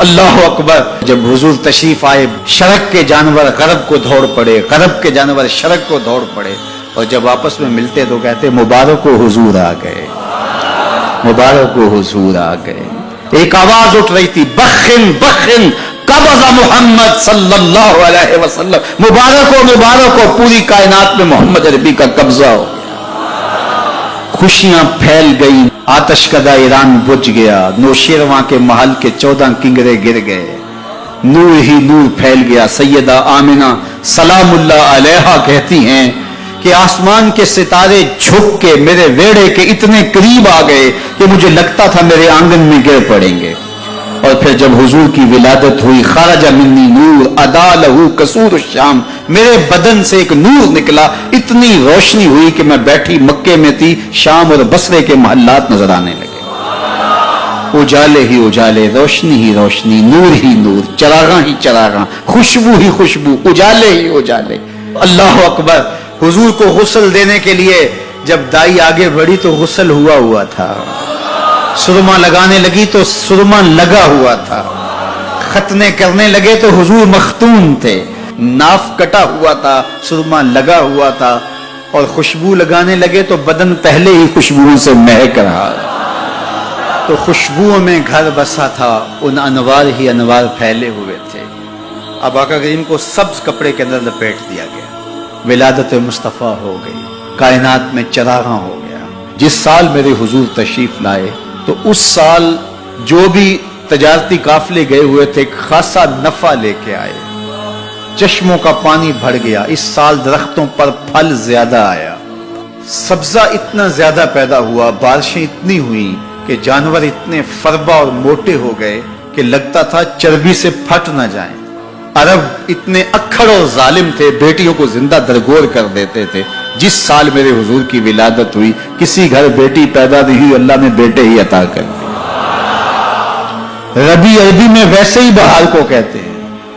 اللہ اکبر. جب حضور تشریف آئے شرق کے جانور غرب کو دوڑ پڑے، غرب کے جانور شرق کو دوڑ پڑے، اور جب آپس میں ملتے تو کہتے مبارک و حضور آ گئے، مبارک و حضور آ گئے. ایک آواز اٹھ رہی تھی، بخن بخن قبض محمد صلی اللہ علیہ وسلم، مبارک ہو پوری کائنات میں محمد عربی کا قبضہ ہو. خوشیاں پھیل گئی، آتش کدہ ایران بجھ گیا، نوشیرواں کے محل کے 14 کنگرے گر گئے، نور ہی نور پھیل گیا. سیدہ آمنہ سلام اللہ علیہا کہتی ہیں کہ آسمان کے ستارے جھک کے میرے ویڑے کے اتنے قریب آ گئے کہ مجھے لگتا تھا میرے آنگن میں گر پڑیں گے. اور پھر جب حضور کی ولادت ہوئی، خرج منی نور ادا لہو قصور الشام، میرے بدن سے ایک نور نکلا، اتنی روشنی ہوئی کہ میں بیٹھی مکے میں تھی، شام اور بصرے کے محلات نظر آنے لگے. اجالے ہی اجالے، روشنی ہی روشنی، نور ہی نور، چراغاں ہی چراغاں، خوشبو ہی خوشبو، اجالے ہی اجالے. اللہ اکبر. حضور کو غسل دینے کے لیے جب دائی آگے بڑھی تو غسل ہوا تھا، سرما لگانے لگی تو سرما لگا ہوا تھا، ختنے کرنے لگے تو حضور مختون تھے، ناف کٹا ہوا تھا، سرما لگا ہوا تھا، اور خوشبو لگانے لگے تو بدن پہلے ہی خوشبو سے مہک رہا. تو خوشبوؤں میں گھر بسا تھا، ان انوار ہی انوار پھیلے ہوئے تھے. اب آقا کریم کو سبز کپڑے کے اندر لپیٹ دیا گیا، ولادت مصطفیٰ ہو گئی، کائنات میں چراغاں ہو گیا. جس سال میرے حضور تشریف لائے تو اس سال جو بھی تجارتی قافلے گئے ہوئے تھے خاصا نفع لے کے آئے، چشموں کا پانی بڑھ گیا. اس سال درختوں پر پھل زیادہ آیا، سبزہ اتنا زیادہ پیدا ہوا، بارشیں اتنی ہوئیں کہ جانور اتنے فربا اور موٹے ہو گئے کہ لگتا تھا چربی سے پھٹ نہ جائیں. عرب اتنے اکھڑ اور ظالم تھے، بیٹیوں کو زندہ درگور کر دیتے تھے. جس سال میرے حضور کی ولادت ہوئی کسی گھر بیٹی پیدا نہیں ہوئی، اللہ نے بیٹے ہی عطا کر دیے. ربیع عربی میں ویسے ہی بہار کو کہتے ہیں،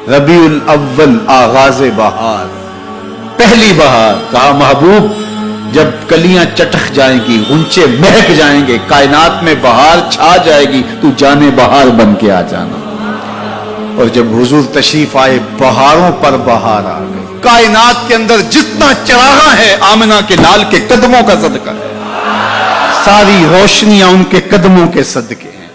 ربیع الاول آغاز بہار، پہلی بہار. کہا محبوب جب کلیاں چٹک جائیں گی، غنچے مہک جائیں گے، کائنات میں بہار چھا جائے گی، تو جانے بہار بن کے آ جانا. اور جب حضور تشریف آئے بہاروں پر بہار آ گئی. کائنات کے اندر جتنا چراغاں ہے آمنہ کے لال کے قدموں کا صدقہ ہے، ساری روشنیاں ان کے قدموں کے صدقے ہیں.